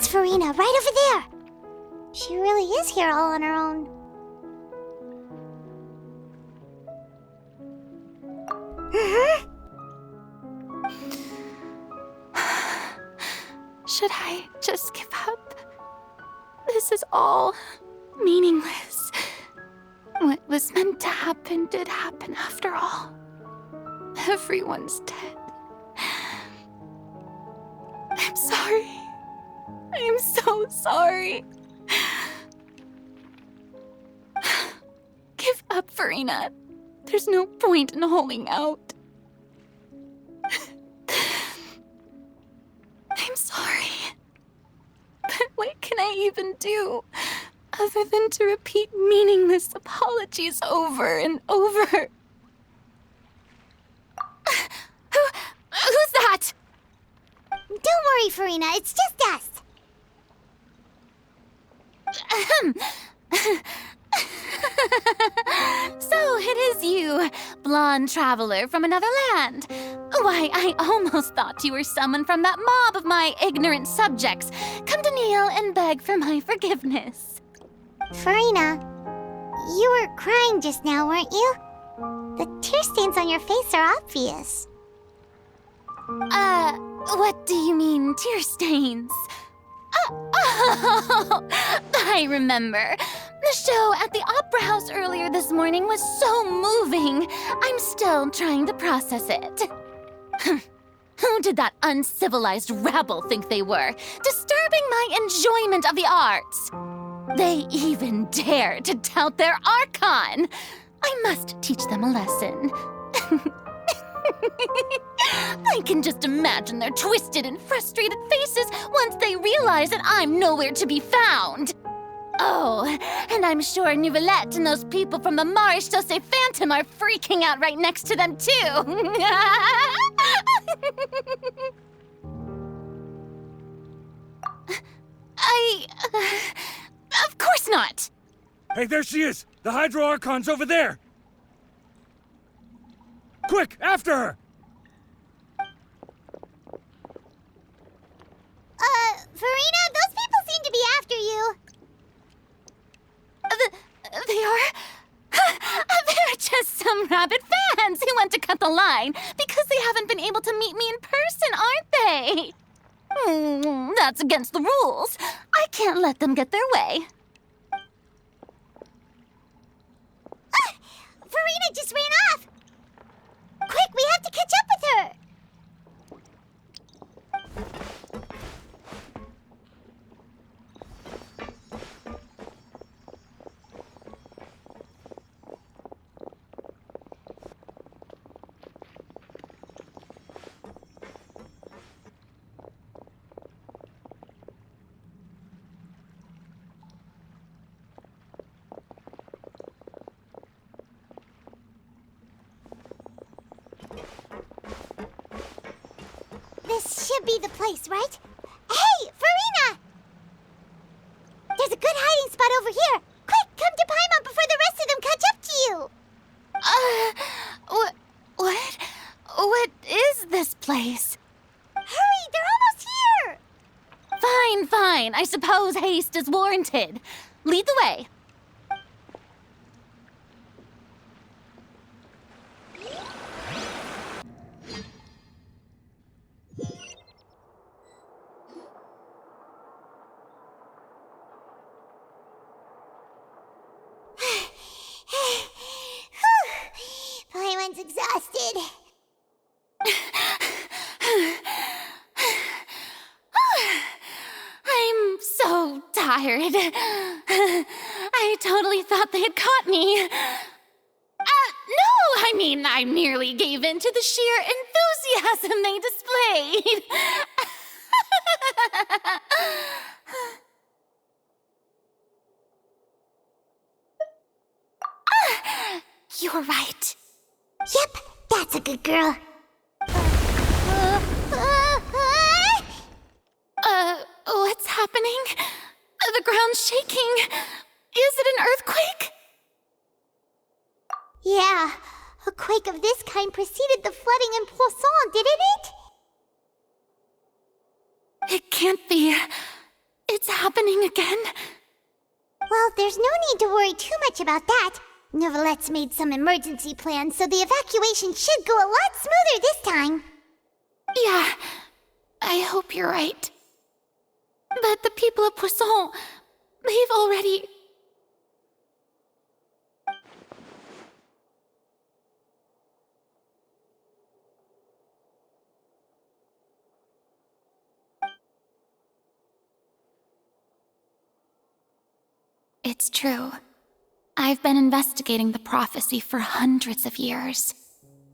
That's Farina, right over there. She really is here all on her own. Should I just give up? This is all meaningless. What was meant to happen did happen after all. Everyone's dead. I'm sorry. I'm so sorry. Give up, Farina. There's no point in holding out. I'm sorry. But what can I even do other than to repeat meaningless apologies over and over? Who's that? Don't worry, Farina, it's just us. So it is you, blonde traveler from another land. Why, I almost thought you were someone from that mob of my ignorant subjects, come to kneel and beg for my forgiveness. Farina, you were crying just now, weren't you? The tear stains on your face are obvious. What do you mean, tear stains? Oh, I remember. The show at the Opera House earlier this morning was so moving. I'm still trying to process it. Who did that uncivilized rabble think they were, disturbing my enjoyment of the arts? They even dare to tout their Archon. I must teach them a lesson. I can just imagine their twisted and frustrated faces once they realize that I'm nowhere to be found. Oh, and I'm sure Nouvellette and those people from the Maréchaussée Phantom are freaking out right next to them, too. Of course not. Hey, there she is! The Hydro Archon's over there! Quick, after her! Farina, those people seem to be after you. They are? They're just some rabid fans who want to cut the line because they haven't been able to meet me in person, aren't they? That's against the rules. I can't let them get their way. Farina just ran off. Quick, we have to catch up with her. This should be the place, right? Hey, Farina! There's a good hiding spot over here. Quick, come to Paimon before the rest of them catch up to you. What is this place? Hurry, they're almost here. Fine. I suppose haste is warranted. Lead the way. Paimon's exhausted. I'm so tired. I totally thought they had caught me. No, I mean, I merely gave in to the sheer enthusiasm they displayed. You're right. Yep, that's a good girl. What's happening? The ground's shaking. Is it an earthquake? Yeah, a quake of this kind preceded the flooding in Poisson, didn't it? It can't be. It's happening again? Well, there's no need to worry too much about that. Novelette's made some emergency plans, so the evacuation should go a lot smoother this time. Yeah, I hope you're right. But the people of Poisson, they've already... It's true. I've been investigating the prophecy for hundreds of years.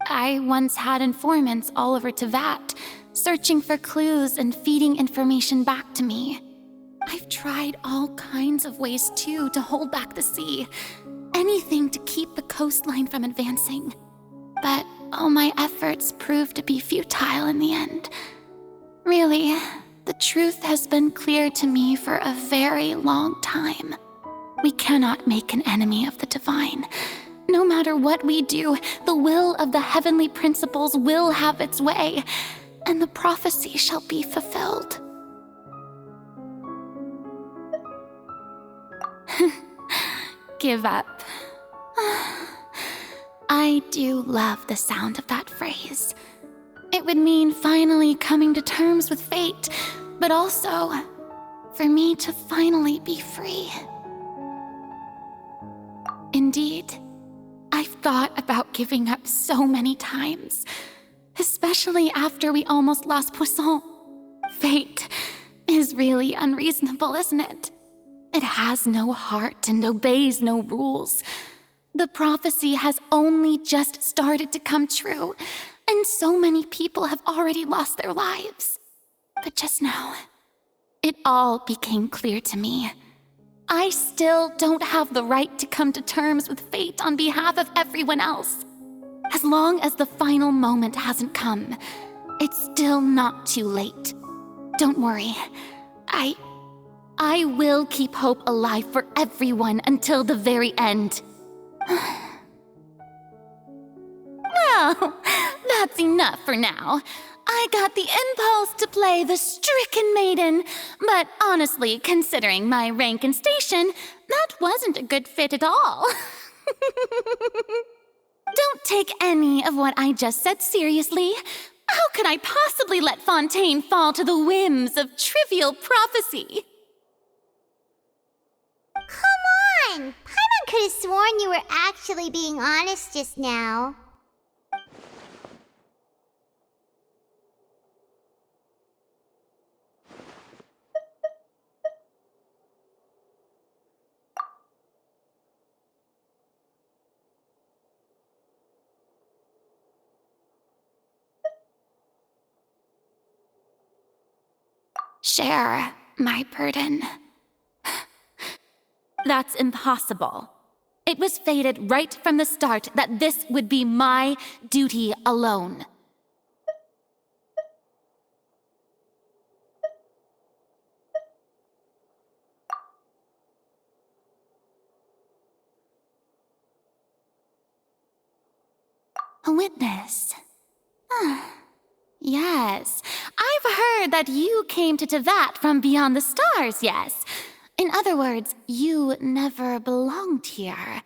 I once had informants all over Tevat, searching for clues and feeding information back to me. I've tried all kinds of ways, too, to hold back the sea. Anything to keep the coastline from advancing. But all my efforts proved to be futile in the end. Really, the truth has been clear to me for a very long time. We cannot make an enemy of the divine. No matter what we do, the will of the heavenly principles will have its way, and the prophecy shall be fulfilled. Give up. I do love the sound of that phrase. It would mean finally coming to terms with fate, but also for me to finally be free. Indeed, I've thought about giving up so many times, especially after we almost lost Poisson. Fate is really unreasonable, isn't it? It has no heart and obeys no rules. The prophecy has only just started to come true, and so many people have already lost their lives. But just now, it all became clear to me. I still don't have the right to come to terms with fate on behalf of everyone else. As long as the final moment hasn't come, it's still not too late. Don't worry. I will keep hope alive for everyone until the very end. Well, that's enough for now. I got the impulse to play the stricken maiden, but honestly, considering my rank and station, that wasn't a good fit at all. Don't take any of what I just said seriously. How could I possibly let Fontaine fall to the whims of trivial prophecy? Come on! Paimon could have sworn you were actually being honest just now. Share my burden. That's impossible. It was fated right from the start that this would be my duty alone. A witness. Yes, I've heard that you came to Tevat from beyond the stars, yes. In other words, you never belonged here.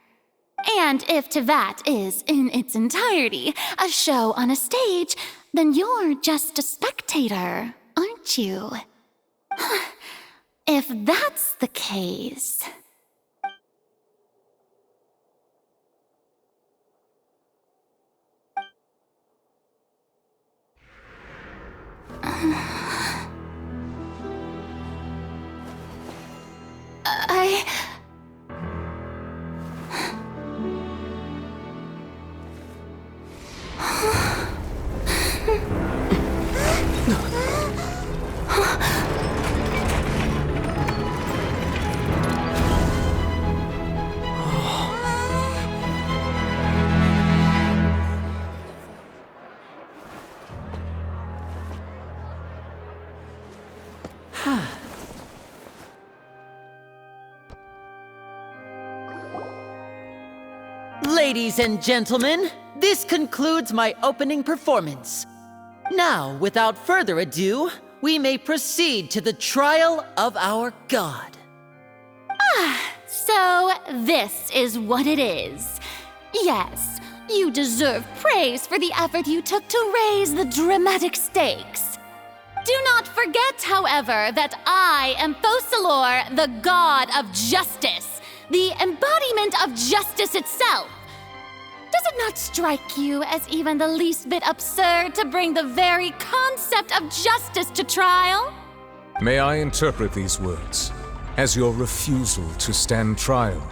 And if Tevat is, in its entirety, a show on a stage, then you're just a spectator, aren't you? If that's the case... Ladies and gentlemen, this concludes my opening performance. Now, without further ado, we may proceed to the trial of our god. So this is what it is. Yes, you deserve praise for the effort you took to raise the dramatic stakes. Do not forget, however, that I am Focalor, the god of justice, the embodiment of justice itself. Does it not strike you as even the least bit absurd to bring the very concept of justice to trial? May I interpret these words as your refusal to stand trial?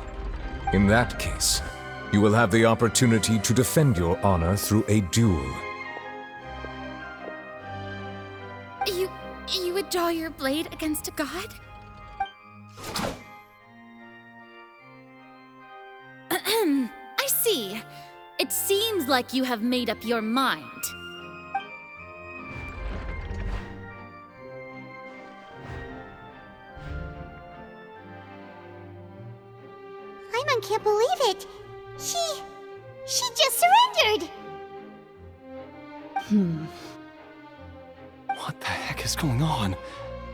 In that case, you will have the opportunity to defend your honor through a duel. You would draw your blade against a god? I see. It seems like you have made up your mind. Paimon can't believe it. She just surrendered. What the heck is going on?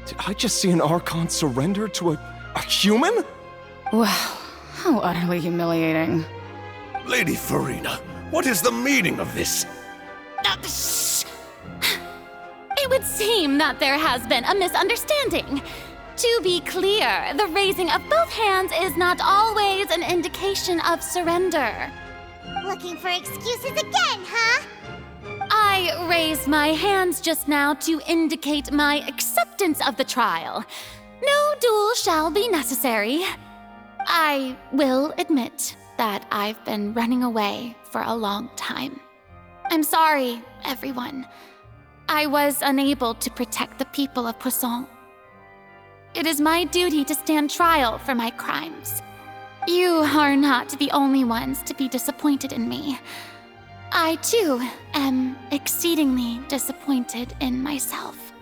Did I just see an Archon surrender to a human? Wow, how utterly humiliating. Lady Farina, what is the meaning of this? Shh! It would seem that there has been a misunderstanding. To be clear, the raising of both hands is not always an indication of surrender. Looking for excuses again, huh? I raised my hands just now to indicate my acceptance of the trial. No duel shall be necessary. I will admit that I've been running away for a long time. I'm sorry, everyone. I was unable to protect the people of Poisson. It is my duty to stand trial for my crimes. You are not the only ones to be disappointed in me. I, too, am exceedingly disappointed in myself.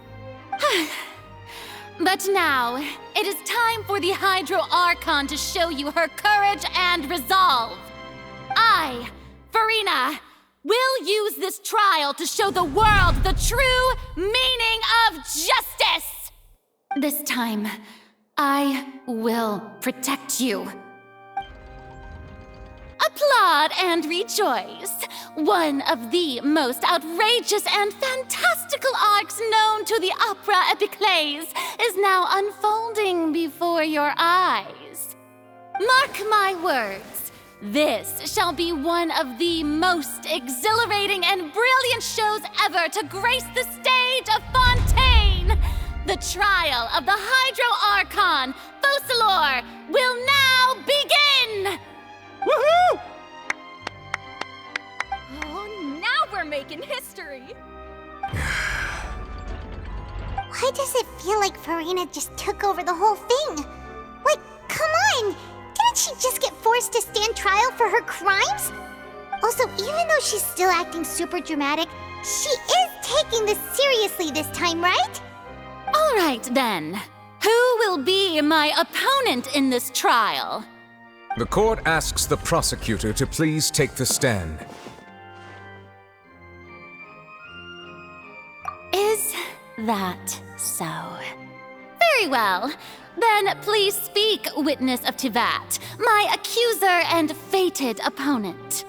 But now, it is time for the Hydro Archon to show you her courage and resolve. I, Farina, will use this trial to show the world the true meaning of justice! This time, I will protect you. Applaud and rejoice! One of the most outrageous and fantastical arcs known to the opera epiclese is now unfolding before your eyes. Mark my words, this shall be one of the most exhilarating and brilliant shows ever to grace the stage of Fontaine! The trial of the Hydro Archon, Focalor, will now begin! Woohoo! Oh, now we're making history! Why does it feel like Farina just took over the whole thing? Like, come on! Didn't she just get forced to stand trial for her crimes? Also, even though she's still acting super dramatic, she is taking this seriously this time, right? All right, then. Who will be my opponent in this trial? The court asks the prosecutor to please take the stand. Is that so? Very well. Then please speak, witness of Tivat, my accuser and fated opponent.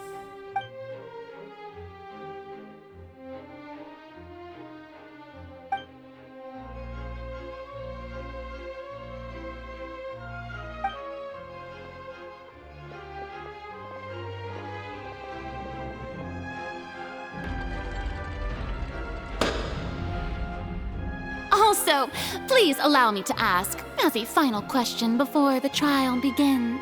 Also, please allow me to ask, as a final question before the trial begins.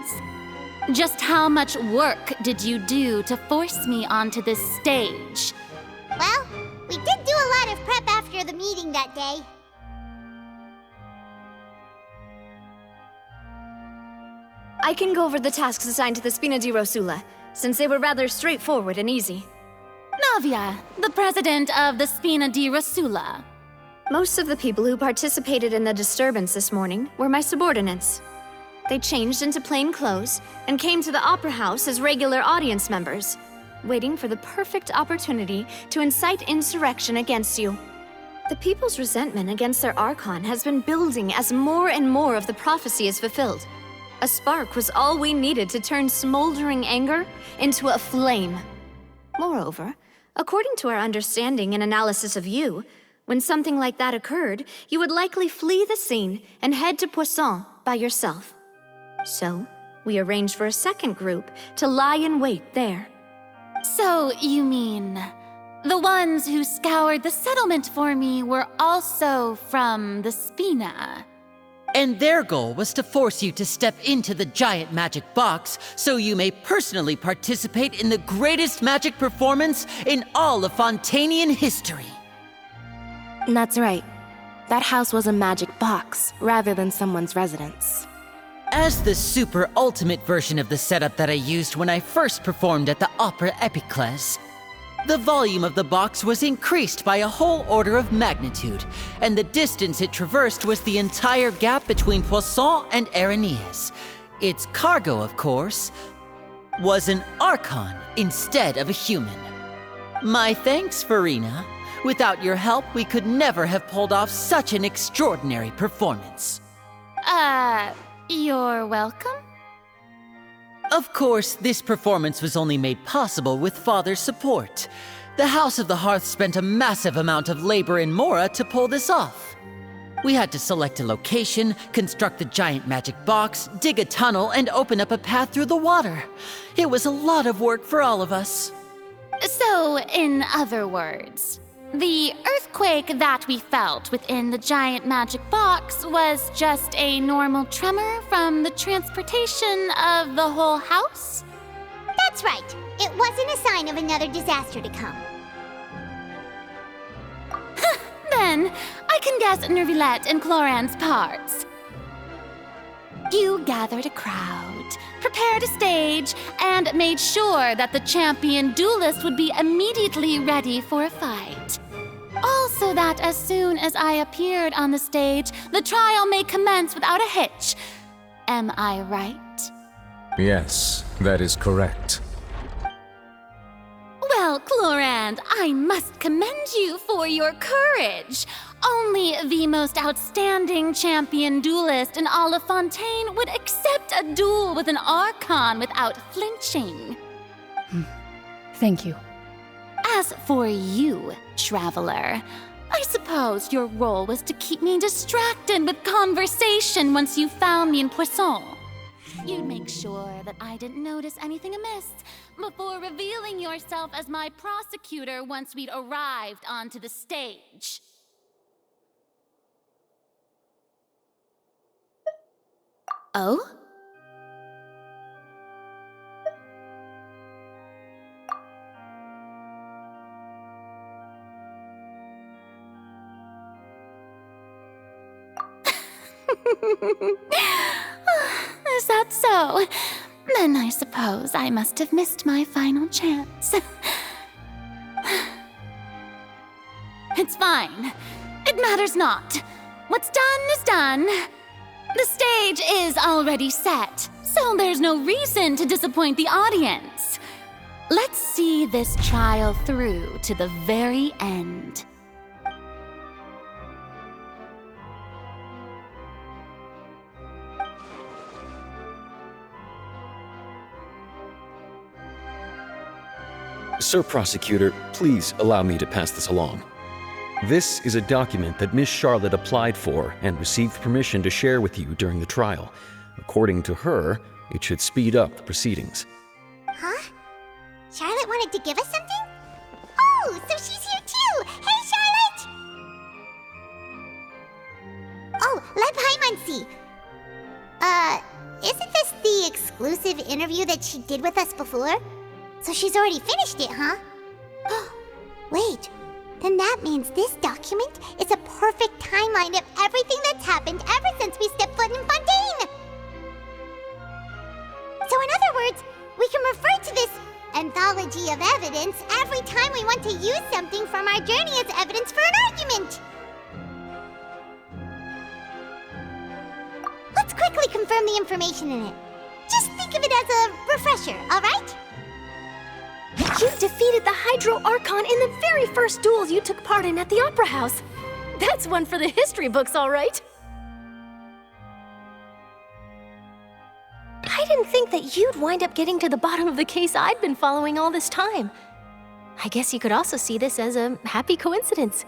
Just how much work did you do to force me onto this stage? Well, we did do a lot of prep after the meeting that day. I can go over the tasks assigned to the Spina di Rosula, since they were rather straightforward and easy. Navia, the president of the Spina di Rosula. Most of the people who participated in the disturbance this morning were my subordinates. They changed into plain clothes and came to the Opera House as regular audience members, waiting for the perfect opportunity to incite insurrection against you. The people's resentment against their Archon has been building as more and more of the prophecy is fulfilled. A spark was all we needed to turn smoldering anger into a flame. Moreover, according to our understanding and analysis of you, when something like that occurred, you would likely flee the scene and head to Poisson by yourself. So, we arranged for a second group to lie in wait there. So, you mean the ones who scoured the settlement for me were also from the Spina? And their goal was to force you to step into the giant magic box so you may personally participate in the greatest magic performance in all of Fontainian history. That's right. That house was a magic box, rather than someone's residence. As the super ultimate version of the setup that I used when I first performed at the Opera Epiclese, the volume of the box was increased by a whole order of magnitude, and the distance it traversed was the entire gap between Poisson and Araneas. Its cargo, of course, was an Archon instead of a human. My thanks, Farina. Without your help, we could never have pulled off such an extraordinary performance. You're welcome? Of course, this performance was only made possible with Father's support. The House of the Hearth spent a massive amount of labor in Mora to pull this off. We had to select a location, construct the giant magic box, dig a tunnel, and open up a path through the water. It was a lot of work for all of us. So, in other words, the earthquake that we felt within the giant magic box was just a normal tremor from the transportation of the whole house? That's right. It wasn't a sign of another disaster to come. Then, I can guess Nervilette and Cloran's parts. You gathered a crowd, prepared a stage, and made sure that the champion duelist would be immediately ready for a fight. Also that as soon as I appeared on the stage, the trial may commence without a hitch. Am I right? Yes, that is correct. Well, Clorand, I must commend you for your courage. Only the most outstanding champion duelist in all of Fontaine would accept a duel with an Archon without flinching. Thank you. As for you, Traveler, I suppose your role was to keep me distracted with conversation once you found me in Poisson. You'd make sure that I didn't notice anything amiss before revealing yourself as my prosecutor once we'd arrived onto the stage. Oh? Is that so? Then I suppose I must have missed my final chance. It's fine. It matters not. What's done is done. The stage is already set, so there's no reason to disappoint the audience. Let's see this trial through to the very end. Sir Prosecutor, please allow me to pass this along. This is a document that Miss Charlotte applied for and received permission to share with you during the trial. According to her, it should speed up the proceedings. Huh? Charlotte wanted to give us something? Oh, so she's here too! Hey, Charlotte! Oh, let Paimon see. Isn't this the exclusive interview that she did with us before? So she's already finished it, huh? Wait, then that means this document is a perfect timeline of everything that's happened ever since we stepped foot in Fontaine! So in other words, we can refer to this anthology of evidence every time we want to use something from our journey as evidence for an argument! Let's quickly confirm the information in it. Just think of it as a refresher, alright? You defeated the Hydro Archon in the very first duel you took part in at the Opera House. That's one for the history books, all right. I didn't think that you'd wind up getting to the bottom of the case I'd been following all this time. I guess you could also see this as a happy coincidence.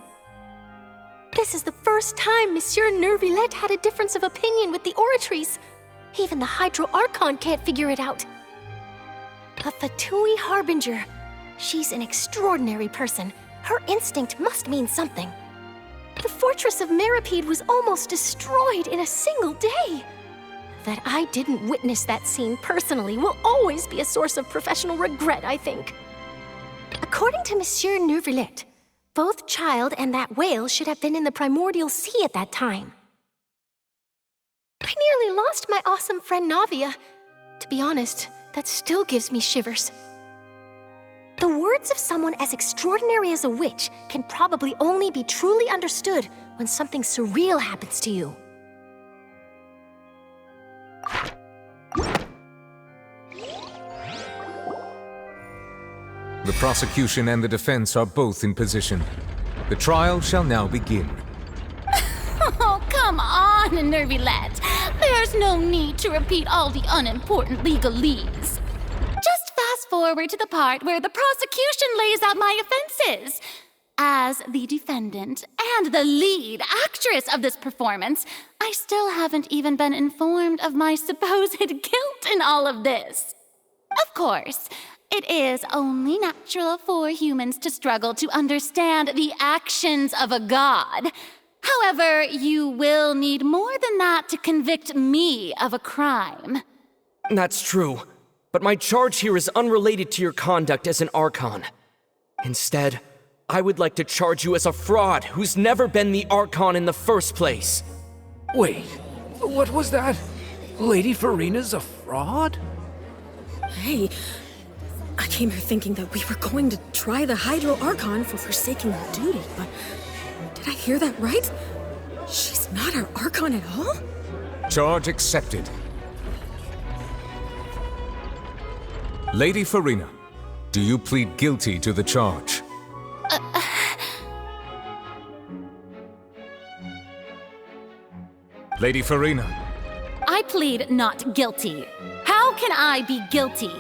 This is the first time Monsieur Neuvillette had a difference of opinion with the Oratrice. Even the Hydro Archon can't figure it out. A Fatui Harbinger. She's an extraordinary person. Her instinct must mean something. The fortress of Meripede was almost destroyed in a single day. That I didn't witness that scene personally will always be a source of professional regret, I think. According to Monsieur Neuvillette, both Child and that whale should have been in the primordial sea at that time. I nearly lost my awesome friend Navia. To be honest, that still gives me shivers. The words of someone as extraordinary as a witch can probably only be truly understood when something surreal happens to you. The prosecution and the defense are both in position. The trial shall now begin. Oh, come on, Neuvillette. There's no need to repeat all the unimportant legalese. Just fast forward to the part where the prosecution lays out my offenses. As the defendant and the lead actress of this performance, I still haven't even been informed of my supposed guilt in all of this. Of course, it is only natural for humans to struggle to understand the actions of a god. However, you will need more than that to convict me of a crime. That's true, but my charge here is unrelated to your conduct as an Archon. Instead, I would like to charge you as a fraud who's never been the Archon in the first place. Wait, what was that? Lady Farina's a fraud? Hey, I came here thinking that we were going to try the Hydro Archon for forsaking her duty, but did I hear that right? She's not our Archon at all? Charge accepted. Lady Farina, do you plead guilty to the charge? Lady Farina. I plead not guilty. How can I be guilty?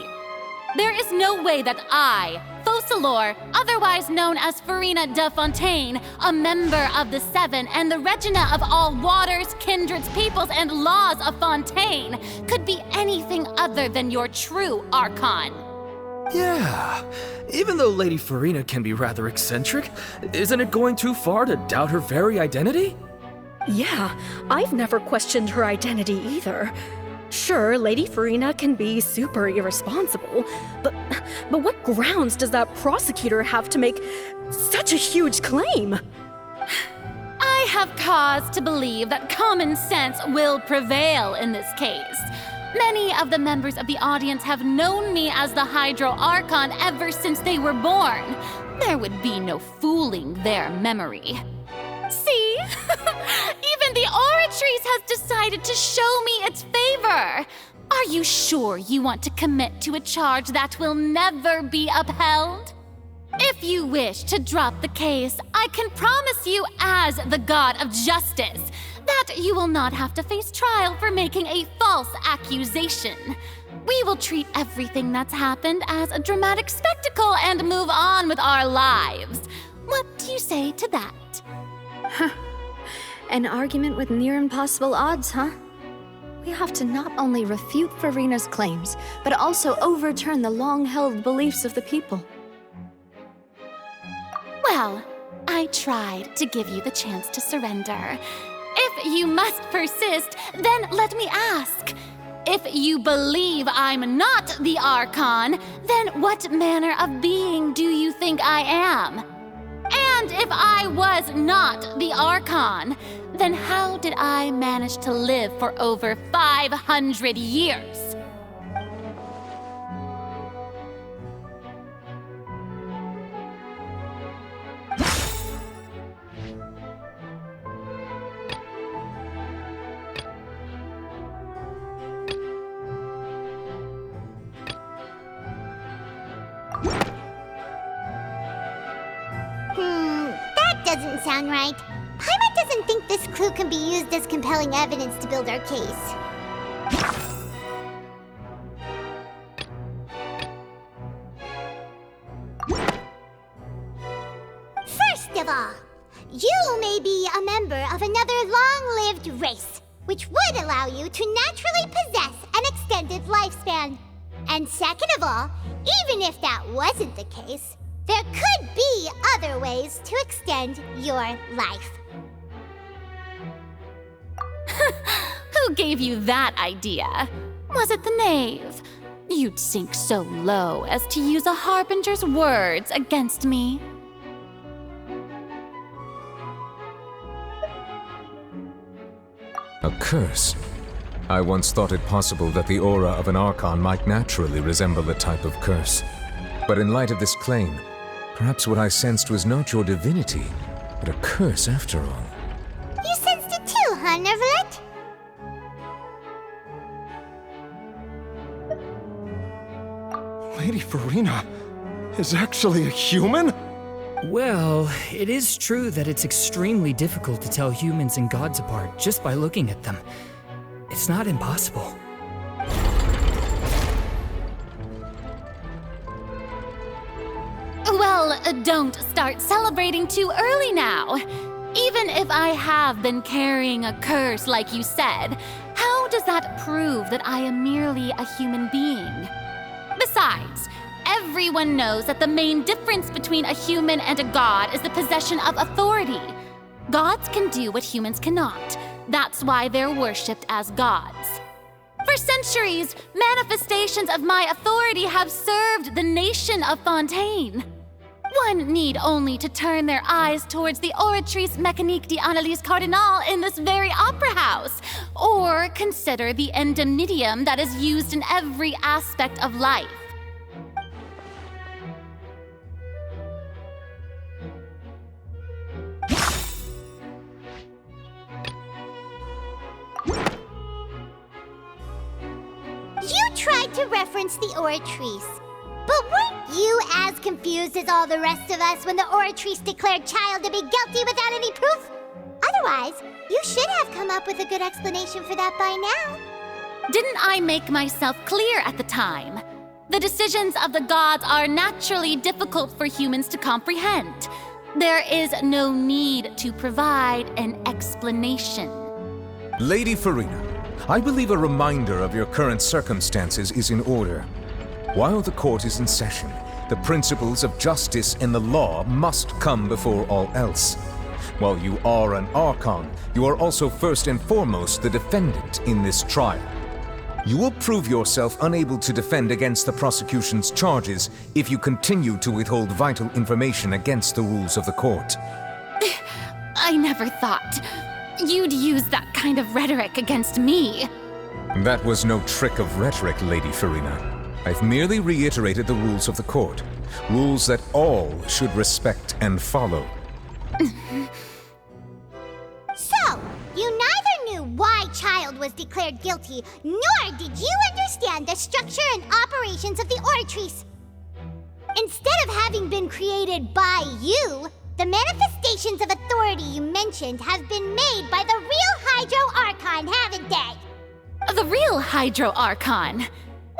There is no way that I, Focalor, otherwise known as Farina de Fontaine, a member of the Seven and the Regina of all waters, kindreds, peoples, and laws of Fontaine, could be anything other than your true Archon. Yeah, even though Lady Farina can be rather eccentric, isn't it going too far to doubt her very identity? Yeah, I've never questioned her identity either. Sure, Lady Farina can be super irresponsible, but what grounds does that prosecutor have to make such a huge claim? I have cause to believe that common sense will prevail in this case. Many of the members of the audience have known me as the Hydro Archon ever since they were born. There would be no fooling their memory. See? Even the Oratrice has decided to show me its favor. Are you sure you want to commit to a charge that will never be upheld? If you wish to drop the case, I can promise you as the God of Justice that you will not have to face trial for making a false accusation. We will treat everything that's happened as a dramatic spectacle and move on with our lives. What do you say to that? An argument with near impossible odds, huh? We have to not only refute Farina's claims, but also overturn the long-held beliefs of the people. Well, I tried to give you the chance to surrender. If you must persist, then let me ask. If you believe I'm not the Archon, then what manner of being do you think I am? And if I was not the Archon, then how did I manage to live for over 500 years? That doesn't sound right. Paimon doesn't think this clue can be used as compelling evidence to build our case. First of all, you may be a member of another long-lived race, which would allow you to naturally possess an extended lifespan. And second of all, even if that wasn't the case, there could be other ways to extend your life. Who gave you that idea? Was it the knave? You'd sink so low as to use a harbinger's words against me. A curse? I once thought it possible that the aura of an Archon might naturally resemble a type of curse. But in light of this claim, perhaps what I sensed was not your divinity, but a curse after all. You sensed it too, huh, Neverlet? Lady Farina is actually a human? Well, it is true that it's extremely difficult to tell humans and gods apart just by looking at them. It's not impossible. Well, don't start celebrating too early now. Even if I have been carrying a curse like you said, how does that prove that I am merely a human being? Besides, everyone knows that the main difference between a human and a god is the possession of authority. Gods can do what humans cannot. That's why they're worshipped as gods. For centuries, manifestations of my authority have served the nation of Fontaine. One need only to turn their eyes towards the Oratrice Mécanique d'Analyse Cardinal in this very opera house, or consider the endemnitium that is used in every aspect of life. You tried to reference the Oratrice. But weren't you as confused as all the rest of us when the Oratrice declared Child to be guilty without any proof? Otherwise, you should have come up with a good explanation for that by now. Didn't I make myself clear at the time? The decisions of the gods are naturally difficult for humans to comprehend. There is no need to provide an explanation. Lady Farina, I believe a reminder of your current circumstances is in order. While the court is in session, the principles of justice and the law must come before all else. While you are an Archon, you are also first and foremost the defendant in this trial. You will prove yourself unable to defend against the prosecution's charges if you continue to withhold vital information against the rules of the court. I never thought you'd use that kind of rhetoric against me. That was no trick of rhetoric, Lady Farina. I've merely reiterated the rules of the court. Rules that all should respect and follow. So, you neither knew why Child was declared guilty, nor did you understand the structure and operations of the Oratrice. Instead of having been created by you, the manifestations of authority you mentioned have been made by the real Hydro Archon, haven't they? The real Hydro Archon?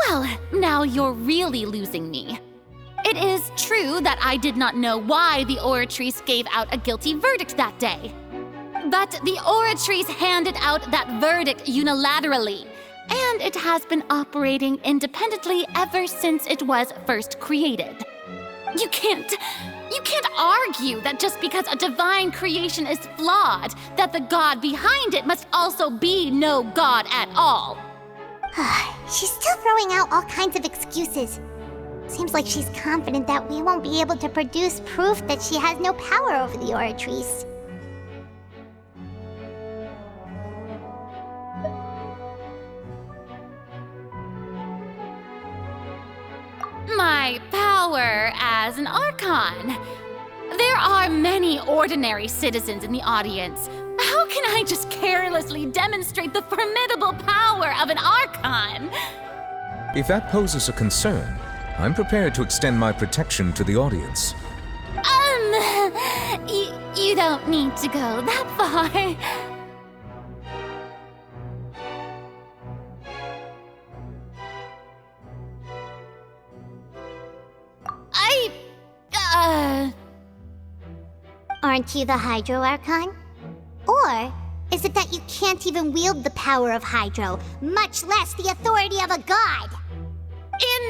Well, now you're really losing me. It is true that I did not know why the Oratrice gave out a guilty verdict that day. But the Oratrice handed out that verdict unilaterally, and it has been operating independently ever since it was first created. You can't argue that just because a divine creation is flawed, that the god behind it must also be no god at all. She's still throwing out all kinds of excuses. Seems like she's confident that we won't be able to produce proof that she has no power over the Oratrice. My power as an Archon. There are many ordinary citizens in the audience. How can I just carelessly demonstrate the formidable power of an Archon? If that poses a concern, I'm prepared to extend my protection to the audience. You You don't need to go that far. Aren't you the Hydro Archon? Or is it that you can't even wield the power of Hydro, much less the authority of a god?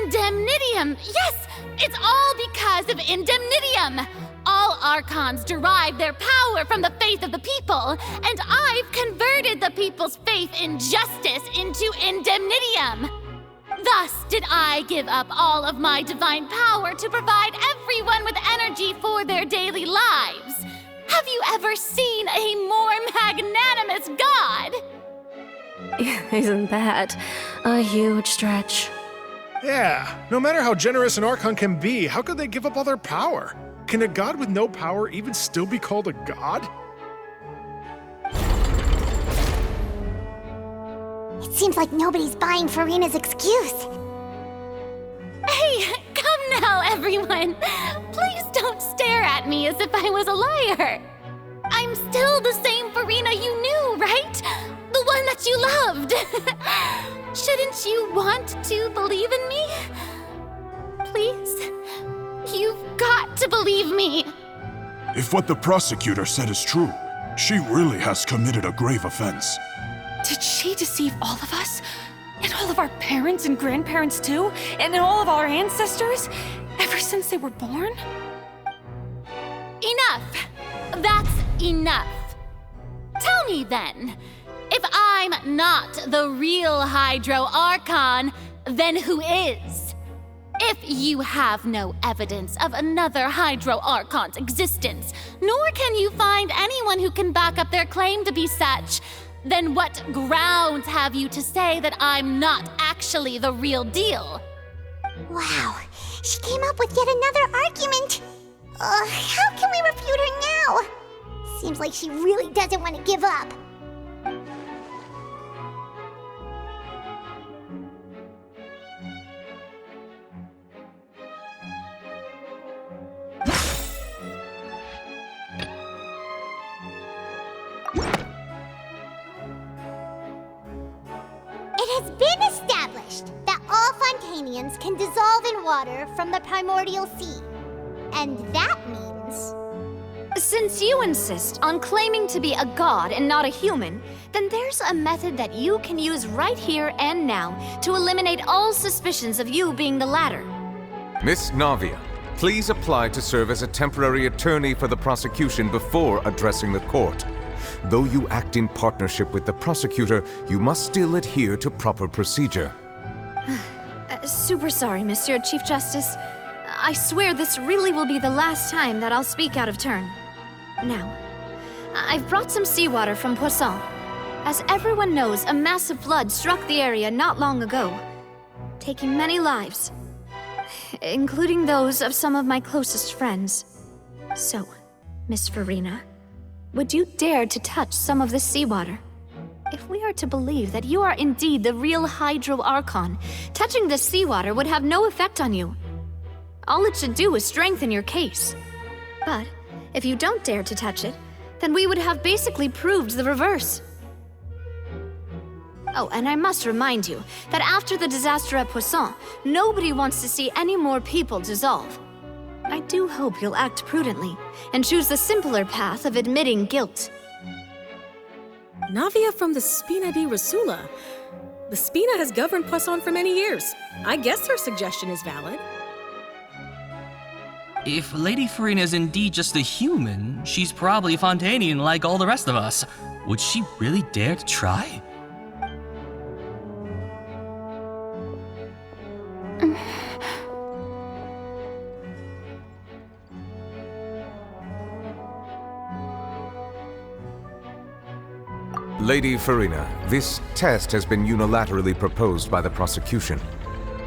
Indemnitium! Yes! It's all because of Indemnitium! All Archons derive their power from the faith of the people, and I've converted the people's faith in justice into Indemnitium! Thus did I give up all of my divine power to provide everyone with energy for their daily lives. Have you ever seen a more magnanimous god? Isn't that a huge stretch? Yeah, no matter how generous an Archon can be, how could they give up all their power? Can a god with no power even still be called a god? It seems like nobody's buying Furina's excuse. Hey, come now, everyone. Please don't stare at me as if I was a liar. I'm still the same Furina you knew, right? The one that you loved. Shouldn't you want to believe in me? Please? You've got to believe me. If what the prosecutor said is true, she really has committed a grave offense. Did she deceive all of us? And all of our parents and grandparents too? And all of our ancestors? Ever since they were born? Enough! That's enough. Tell me then, if I'm not the real Hydro Archon, then who is? If you have no evidence of another Hydro Archon's existence, nor can you find anyone who can back up their claim to be such, then what grounds have you to say that I'm not actually the real deal? Wow, she came up with yet another argument. How can we refute her now? Seems like she really doesn't want to give up. It has been established that all Fontainians can dissolve in water from the primordial sea. And that means... Since you insist on claiming to be a god and not a human, then there's a method that you can use right here and now to eliminate all suspicions of you being the latter. Miss Navia, please apply to serve as a temporary attorney for the prosecution before addressing the court. Though you act in partnership with the prosecutor, you must still adhere to proper procedure. Super sorry, Monsieur Chief Justice. I swear this really will be the last time that I'll speak out of turn. Now, I've brought some seawater from Poisson. As everyone knows, a massive flood struck the area not long ago, taking many lives, including those of some of my closest friends. So, Miss Furina, would you dare to touch some of this seawater? If we are to believe that you are indeed the real Hydro Archon, touching this seawater would have no effect on you. All it should do is strengthen your case. But if you don't dare to touch it, then we would have basically proved the reverse. Oh, and I must remind you that after the disaster at Poisson, nobody wants to see any more people dissolve. I do hope you'll act prudently and choose the simpler path of admitting guilt. Navia from the Spina di Rasula. The Spina has governed Poisson for many years. I guess her suggestion is valid. If Lady Furina is indeed just a human, she's probably Fontainian like all the rest of us. Would she really dare to try? Lady Furina, this test has been unilaterally proposed by the prosecution.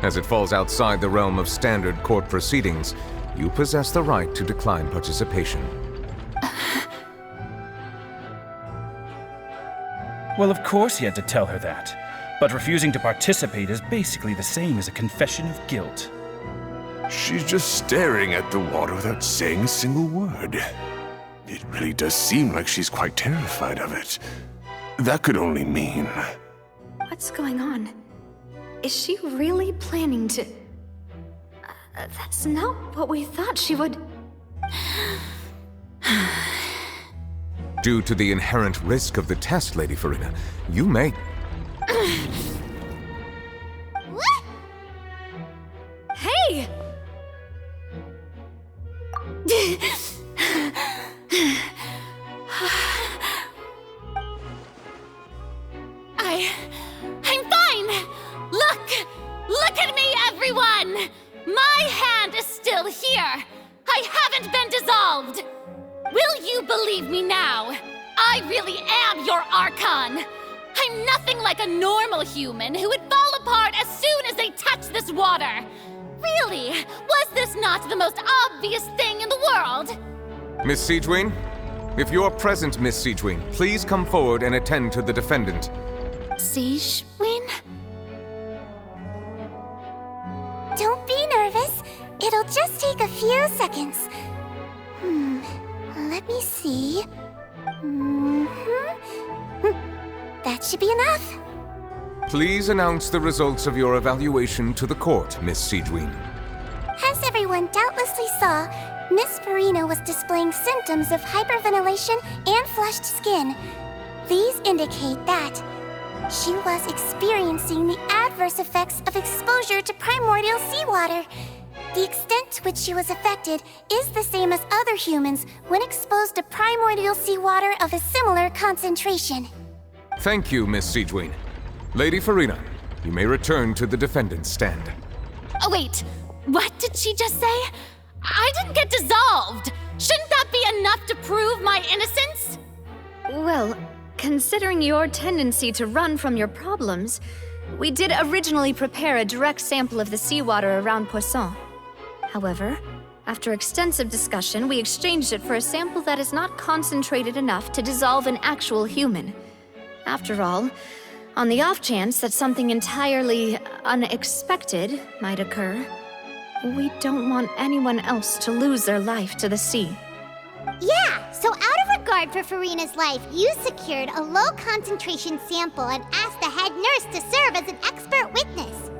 As it falls outside the realm of standard court proceedings, you possess the right to decline participation. Well, of course he had to tell her that. But refusing to participate is basically the same as a confession of guilt. She's just staring at the water without saying a single word. It really does seem like she's quite terrified of it. That could only mean... What's going on? Is she really planning to... that's not what we thought she would... Due to the inherent risk of the test, Lady Farina, you may... Hey! I'm fine! Look at me, everyone! My hand is still here! I haven't been dissolved! Will you believe me now? I really am your Archon! I'm nothing like a normal human who would fall apart as soon as they touch this water! Really? Was this not the most obvious thing in the world? Miss Siegewien? If you are present, Miss Siegewien, please come forward and attend to the defendant. Siegewien? Don't be nervous. It'll just take a few seconds. Let me see. That should be enough. Please announce the results of your evaluation to the court, Miss Siegewien. As everyone doubtlessly saw, Miss Farina was displaying symptoms of hyperventilation and flushed skin. These indicate that she was experiencing the adverse effects of exposure to primordial seawater. The extent to which she was affected is the same as other humans when exposed to primordial seawater of a similar concentration. Thank you, Miss Siegewien. Lady Farina, you may return to the defendant's stand. Oh, wait. What did she just say? I didn't get dissolved! Shouldn't that be enough to prove my innocence? Well, considering your tendency to run from your problems, we did originally prepare a direct sample of the seawater around Poisson. However, after extensive discussion, we exchanged it for a sample that is not concentrated enough to dissolve an actual human. After all, on the off chance that something entirely unexpected might occur, we don't want anyone else to lose their life to the sea. Yeah, so out of regard for Farina's life, you secured a low-concentration sample and asked the head nurse to serve as an expert witness.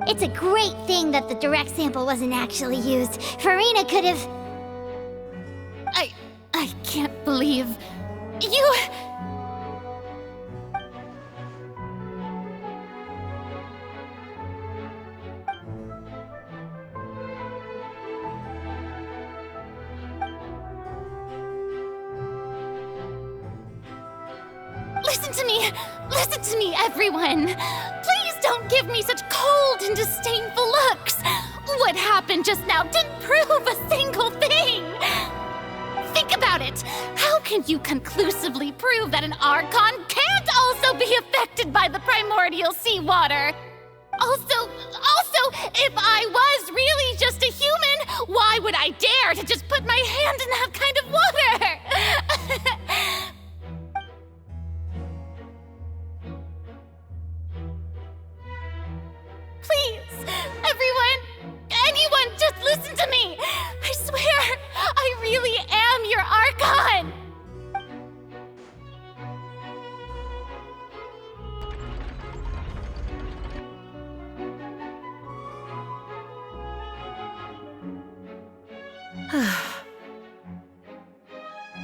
It's a great thing that the direct sample wasn't actually used. Farina could have... I can't believe... You... Listen to me, everyone! Please don't give me such cold and disdainful looks! What happened just now didn't prove a single thing! Think about it! How can you conclusively prove that an Archon can't also be affected by the primordial seawater? Also, if I was really just a human, why would I dare to just put my hand in that kind of water? Please, everyone, anyone, just listen to me! I swear, I really am your Archon!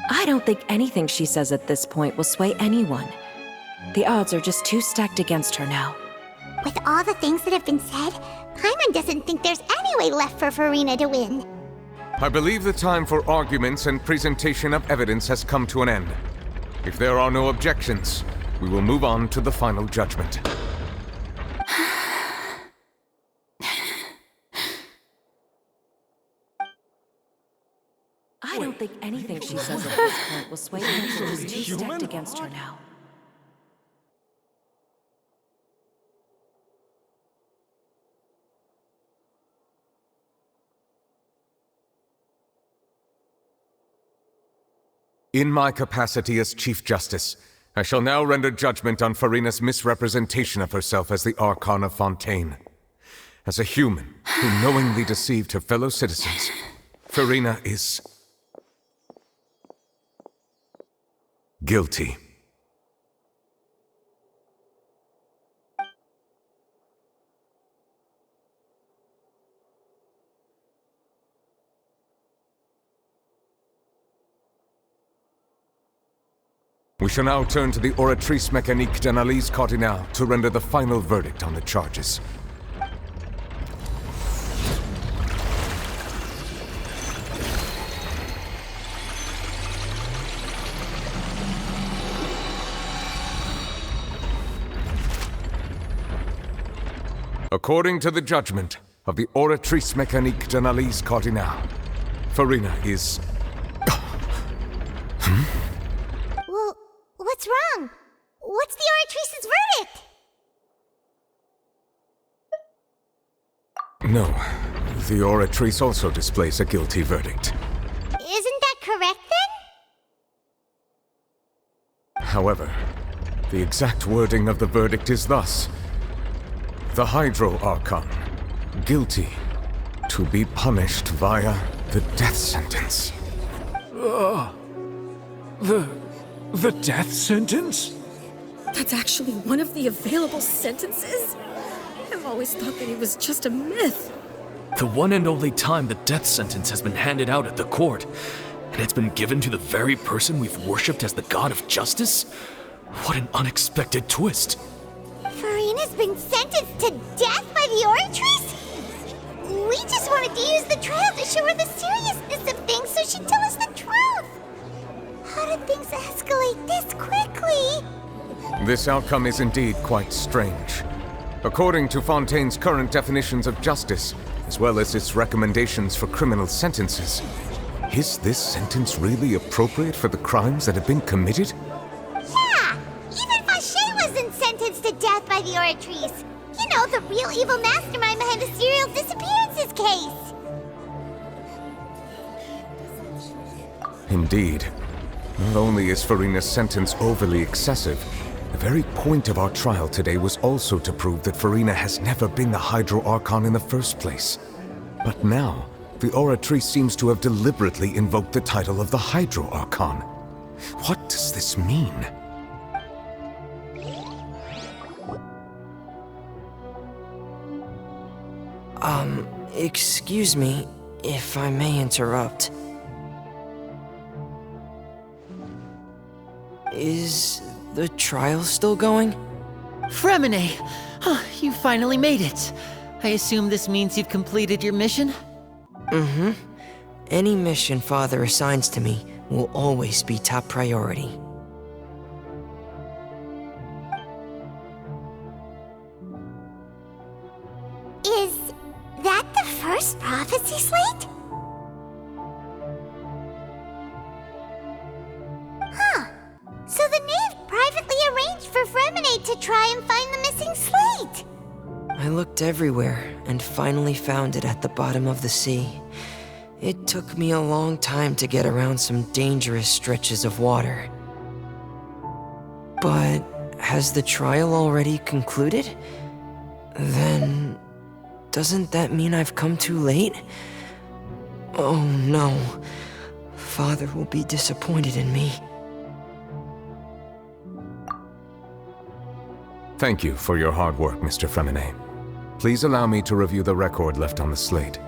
I don't think anything she says at this point will sway anyone. The odds are just too stacked against her now. With all the things that have been said, Paimon doesn't think there's any way left for Farina to win. I believe the time for arguments and presentation of evidence has come to an end. If there are no objections, we will move on to the final judgment. I don't think anything she says at this point will sway anyone. She's too stacked against her now. In my capacity as Chief Justice, I shall now render judgment on Farina's misrepresentation of herself as the Archon of Fontaine. As a human who knowingly deceived her fellow citizens, Farina is Guilty. We shall now turn to the Oratrice Mécanique d'Analyse Cardinale to render the final verdict on the charges. According to the judgment of the Oratrice Mécanique d'Analyse Cardinale, Farina is... Well, what's wrong? What's the Oratrice's verdict? No, the Oratrice also displays a guilty verdict. Isn't that correct then? However, the exact wording of the verdict is thus: the Hydro Archon, guilty, to be punished via the death sentence. The death sentence? That's actually one of the available sentences? I've always thought that it was just a myth. The one and only time the death sentence has been handed out at the court, and it's been given to the very person we've worshipped as the god of justice? What an unexpected twist. Farina's been sentenced to death by the Oratrice? We just wanted to use the trial to show her the seriousness of things so she'd tell us the truth. How did things escalate this quickly? This outcome is indeed quite strange. According to Fontaine's current definitions of justice, as well as its recommendations for criminal sentences, is this sentence really appropriate for the crimes that have been committed? Yeah! Even Fauché wasn't sentenced to death by the Oratrice. You know, the real evil mastermind behind the serial disappearances case. Indeed. Not only is Farina's sentence overly excessive, the very point of our trial today was also to prove that Farina has never been the Hydro Archon in the first place. But now, the Oratrice seems to have deliberately invoked the title of the Hydro Archon. What does this mean? Excuse me, if I may interrupt. Is the trial still going? Fremine! Oh, you finally made it. I assume this means you've completed your mission? Mm-hmm. Any mission Father assigns to me will always be top priority. Is that the first prophecy slate? Huh. So the knave privately arranged for Fremine to try and find the missing slate. I looked everywhere and finally found it at the bottom of the sea. It took me a long time to get around some dangerous stretches of water. But has the trial already concluded? Then doesn't that mean I've come too late? Oh no. Father will be disappointed in me. Thank you for your hard work, Mr. Fremine. Please allow me to review the record left on the slate.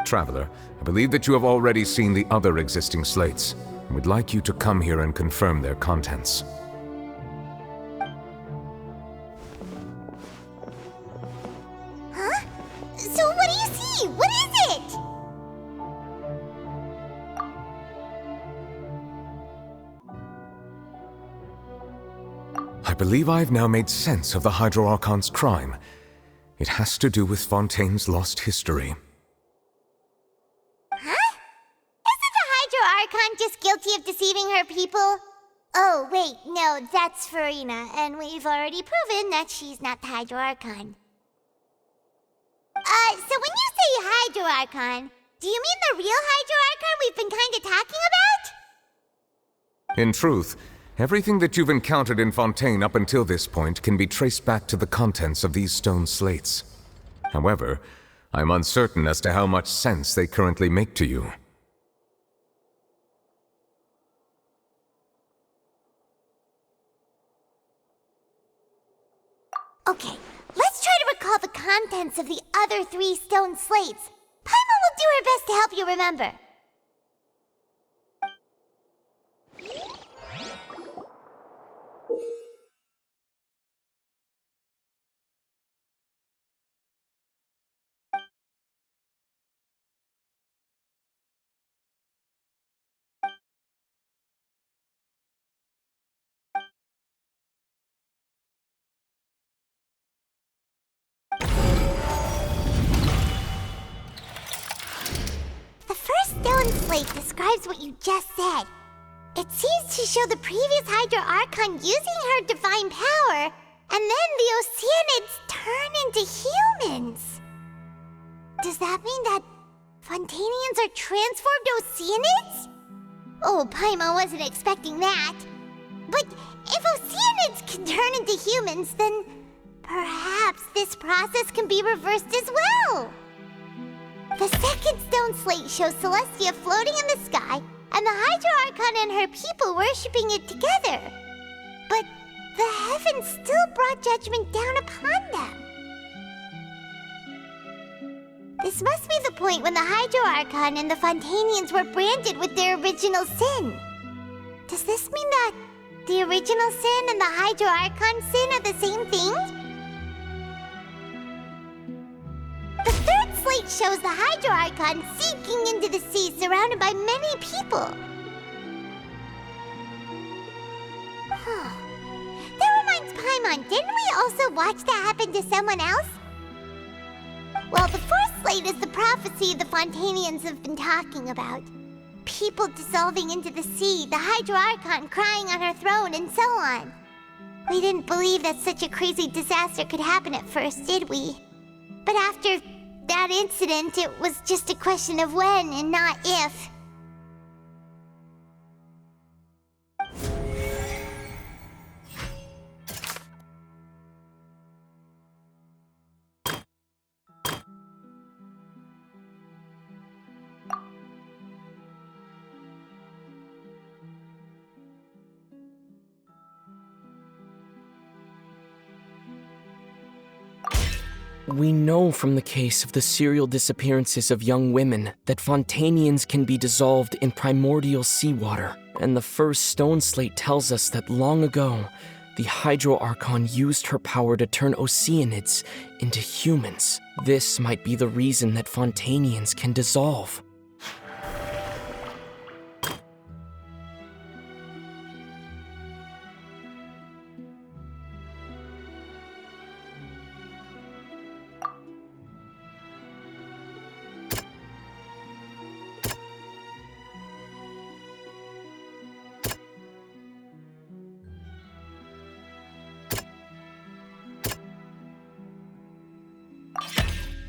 Traveler, I believe that you have already seen the other existing slates, and would like you to come here and confirm their contents. Huh? So what do you see? What is it? I believe I've now made sense of the Hydro Archon's crime. It has to do with Fontaine's lost history. Huh? Isn't the Hydro Archon just guilty of deceiving her people? Oh, wait, no, that's Farina, and we've already proven that she's not the Hydro Archon. So when you say Hydro Archon, do you mean the real Hydro Archon we've been kinda talking about? In truth, everything that you've encountered in Fontaine up until this point can be traced back to the contents of these stone slates. However, I'm uncertain as to how much sense they currently make to you. Okay, let's try to recall the contents of the other 3 stone slates. Paimon will do her best to help you remember. The first stone slate describes what you just said. It seems to show the previous Hydro Archon using her divine power, and then the Oceanids turn into humans. Does that mean that Fontainians are transformed Oceanids? Oh, Paimon wasn't expecting that. But if Oceanids can turn into humans, then perhaps this process can be reversed as well. The second stone slate shows Celestia floating in the sky and the Hydro Archon and her people worshipping it together. But the heavens still brought judgment down upon them. This must be the point when the Hydro Archon and the Fontainians were branded with their original sin. Does this mean that the original sin and the Hydro Archon sin are the same thing? The third slate shows the Hydro Archon sinking into the sea surrounded by many people. That reminds Paimon, didn't we also watch that happen to someone else? Well, the fourth slate is the prophecy the Fontainians have been talking about. People dissolving into the sea, the Hydro Archon crying on her throne, and so on. We didn't believe that such a crazy disaster could happen at first, did we? But after that incident, it was just a question of when and not if. We know from the case of the serial disappearances of young women that Fontainians can be dissolved in primordial seawater, and the first stone slate tells us that long ago, the Hydro Archon used her power to turn Oceanids into humans. This might be the reason that Fontainians can dissolve.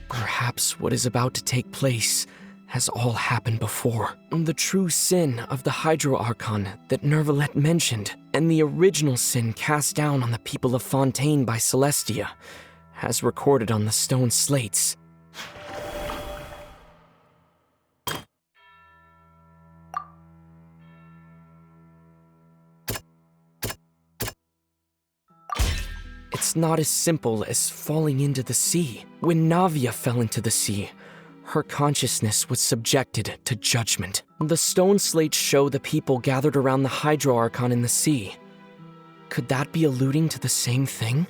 Perhaps what is about to take place has all happened before. The true sin of the Hydro Archon that Nervalette mentioned, and the original sin cast down on the people of Fontaine by Celestia, as recorded on the stone slates. It's not as simple as falling into the sea. When Navia fell into the sea, her consciousness was subjected to judgment. The stone slates show the people gathered around the Hydro Archon in the sea. Could that be alluding to the same thing?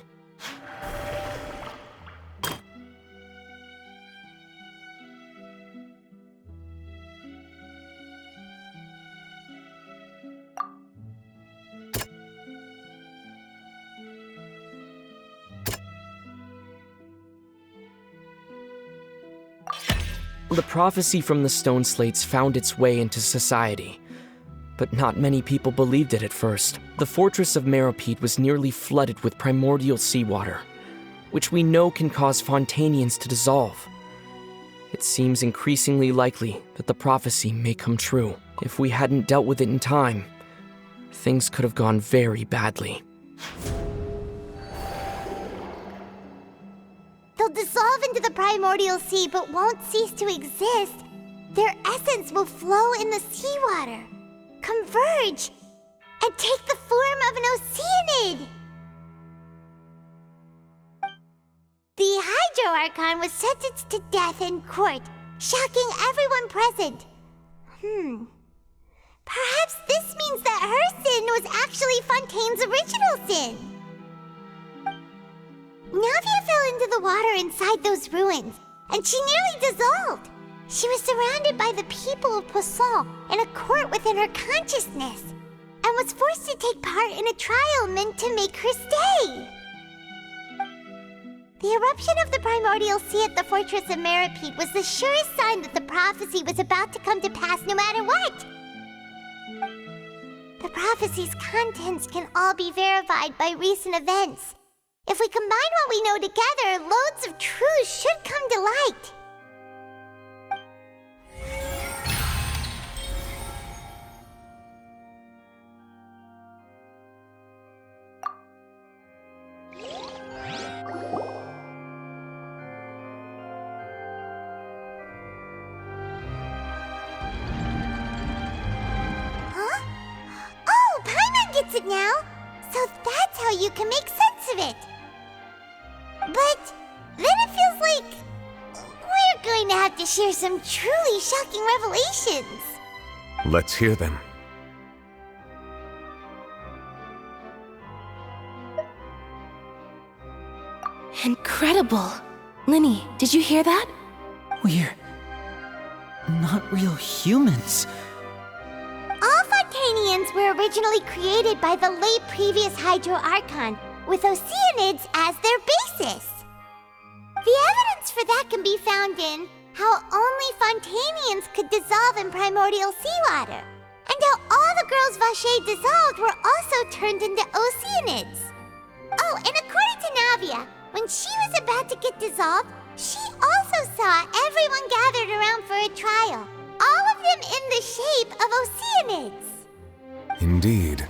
The prophecy from the stone slates found its way into society, but not many people believed it at first. The fortress of Meropide was nearly flooded with primordial seawater, which we know can cause Fontainians to dissolve. It seems increasingly likely that the prophecy may come true. If we hadn't dealt with it in time, things could have gone very badly. They'll dissolve into the primordial sea but won't cease to exist. Their essence will flow in the seawater, converge, and take the form of an Oceanid. Hydro Archon was sentenced to death in court, shocking everyone present. Perhaps this means that her sin was actually Fontaine's original sin. Navia fell into the water inside those ruins, and she nearly dissolved. She was surrounded by the people of Poisson in a court within her consciousness, and was forced to take part in a trial meant to make her stay. The eruption of the primordial sea at the fortress of Meripede was the surest sign that the prophecy was about to come to pass no matter what. The prophecy's contents can all be verified by recent events. If we combine what we know together, loads of truth should come to light. It now, so that's how you can make sense of it. But then it feels like we're going to have to share some truly shocking revelations. Let's hear them. Incredible. Linny, did you hear that? We're not real humans. All Fontainians were originally created by the late previous Hydro Archon, with Oceanids as their basis. The evidence for that can be found in how only Fontainians could dissolve in primordial seawater, and how all the girls Vacher dissolved were also turned into Oceanids. Oh, and according to Navia, when she was about to get dissolved, she also saw everyone gathered around for a trial. All of them in the shape of Oceanids. Indeed.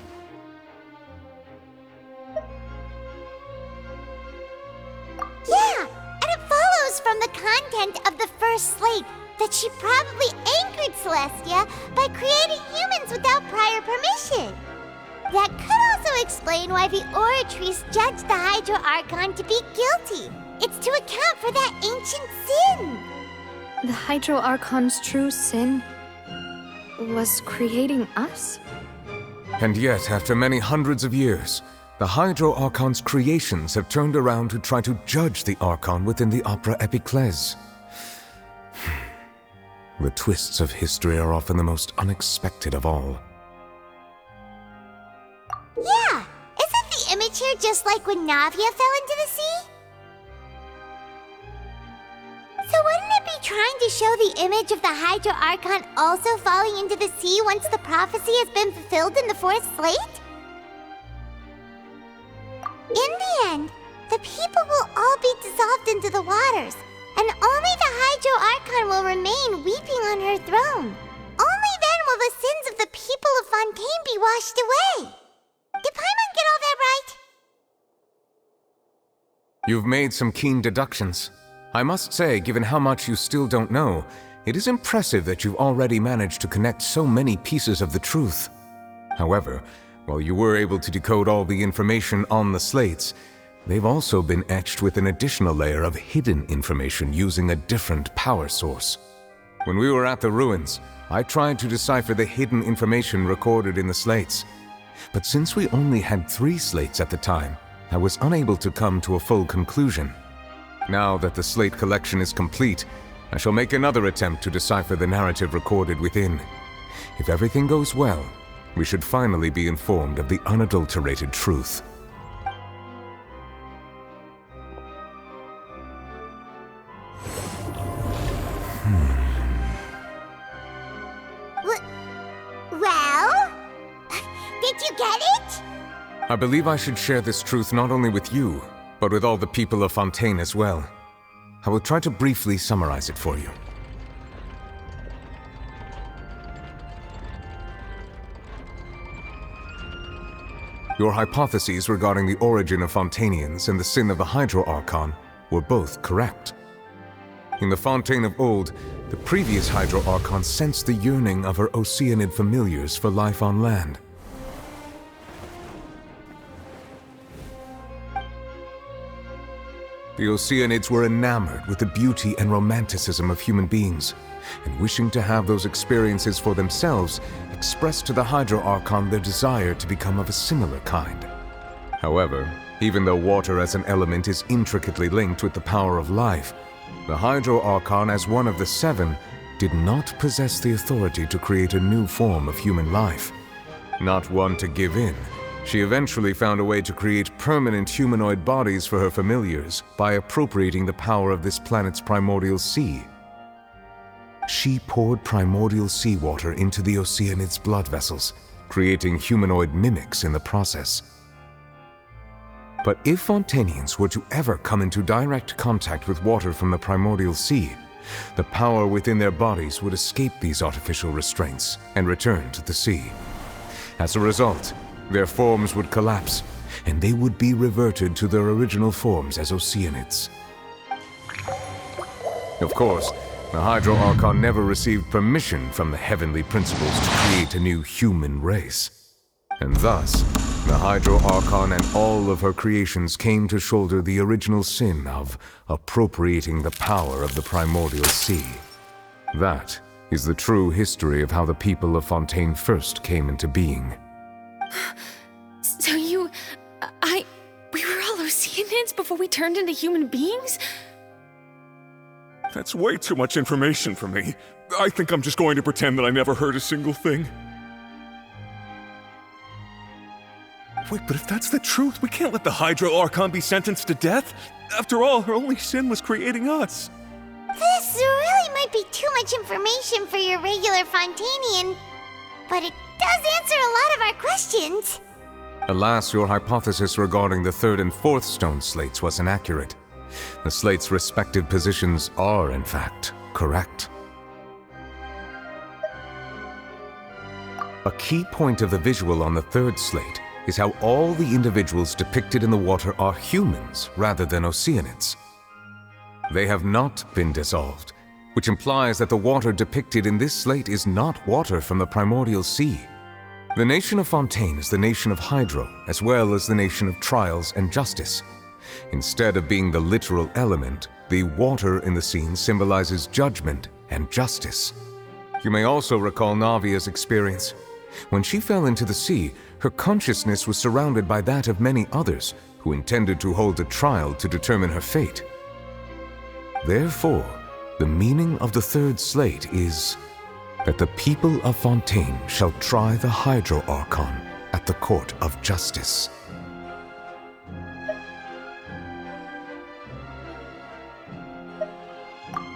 Yeah, and it follows from the content of the first slate that she probably angered Celestia by creating humans without prior permission. That could also explain why the Oratrice judged the Hydro Archon to be guilty. It's to account for that ancient sin. The Hydro Archon's true sin was creating us? And yet, after many hundreds of years, the Hydro Archon's creations have turned around to try to judge the Archon within the Opera Epiclese. The twists of history are often the most unexpected of all. Yeah, isn't the image here just like when Navia fell into the sea? So wouldn't it be trying to show the image of the Hydro Archon also falling into the sea once the prophecy has been fulfilled in the fourth slate? In the end, the people will all be dissolved into the waters, and only the Hydro Archon will remain weeping on her throne. Only then will the sins of the people of Fontaine be washed away. Did Paimon get all that right? You've made some keen deductions. I must say, given how much you still don't know, it is impressive that you've already managed to connect so many pieces of the truth. However, while you were able to decode all the information on the slates, they've also been etched with an additional layer of hidden information using a different power source. When we were at the ruins, I tried to decipher the hidden information recorded in the slates. But since we only had 3 slates at the time, I was unable to come to a full conclusion. Now that the slate collection is complete, I shall make another attempt to decipher the narrative recorded within. If everything goes well, we should finally be informed of the unadulterated truth. Well? Did you get it? I believe I should share this truth not only with you, but with all the people of Fontaine as well. I will try to briefly summarize it for you. Your hypotheses regarding the origin of Fontainians and the sin of the Hydro Archon were both correct. In the Fontaine of old, the previous Hydro Archon sensed the yearning of her Oceanid familiars for life on land. the Oceanids were enamored with the beauty and romanticism of human beings, and wishing to have those experiences for themselves, expressed to the Hydro Archon their desire to become of a similar kind. However, even though water as an element is intricately linked with the power of life, the Hydro Archon, as one of the seven, did not possess the authority to create a new form of human life. Not one to give in, she eventually found a way to create permanent humanoid bodies for her familiars by appropriating the power of this planet's primordial sea. She poured primordial seawater into the Oceanids' blood vessels, creating humanoid mimics in the process. But if Fontainians were to ever come into direct contact with water from the primordial sea, the power within their bodies would escape these artificial restraints and return to the sea. As a result, their forms would collapse, and they would be reverted to their original forms as Oceanids. Of course, the Hydro Archon never received permission from the heavenly principles to create a new human race. And thus, the Hydro Archon and all of her creations came to shoulder the original sin of appropriating the power of the primordial sea. That is the true history of how the people of Fontaine first came into being. So we were all Oceanids before we turned into human beings? That's way too much information for me. I think I'm just going to pretend that I never heard a single thing. Wait, but if that's the truth, we can't let the Hydro Archon be sentenced to death. After all, her only sin was creating us. This really might be too much information for your regular Fontainian, but it does answer a lot of our questions. Alas, your hypothesis regarding the third and fourth stone slates was inaccurate. The slates' respective positions are, in fact, correct. A key point of the visual on the third slate is how all the individuals depicted in the water are humans rather than Oceanids. They have not been dissolved, which implies that the water depicted in this slate is not water from the primordial sea. The nation of Fontaine is the nation of Hydro, as well as the nation of Trials and Justice. Instead of being the literal element, the water in the scene symbolizes judgment and justice. You may also recall Navia's experience. When she fell into the sea, her consciousness was surrounded by that of many others who intended to hold a trial to determine her fate. Therefore, the meaning of the third slate is that the people of Fontaine shall try the Hydro Archon at the court of justice.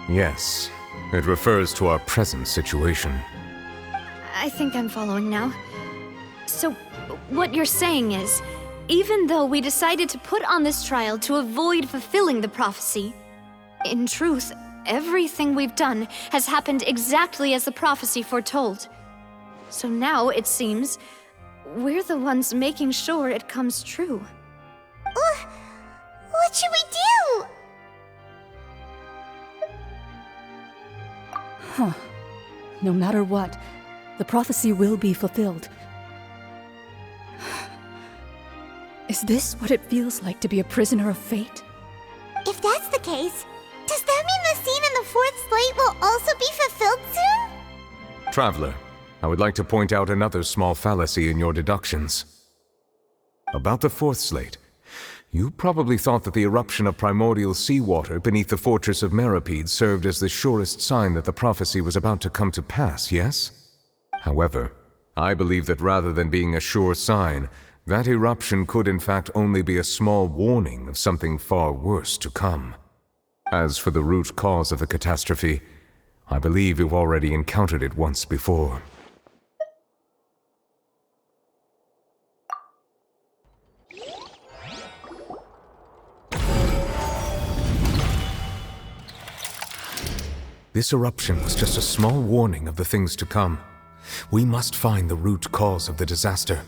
Yes, it refers to our present situation. I think I'm following now. So, what you're saying is, even though we decided to put on this trial to avoid fulfilling the prophecy, in truth, everything we've done has happened exactly as the prophecy foretold. So now, it seems, we're the ones making sure it comes true. What should we do? Huh. No matter what, the prophecy will be fulfilled. Is this what it feels like to be a prisoner of fate? If that's the case, does that mean the scene in the fourth slate will also be fulfilled soon? Traveler, I would like to point out another small fallacy in your deductions. About the fourth slate, you probably thought that the eruption of primordial seawater beneath the fortress of Meripede served as the surest sign that the prophecy was about to come to pass, yes? However, I believe that rather than being a sure sign, that eruption could in fact only be a small warning of something far worse to come. As for the root cause of the catastrophe, I believe you've already encountered it once before. This eruption was just a small warning of the things to come. We must find the root cause of the disaster.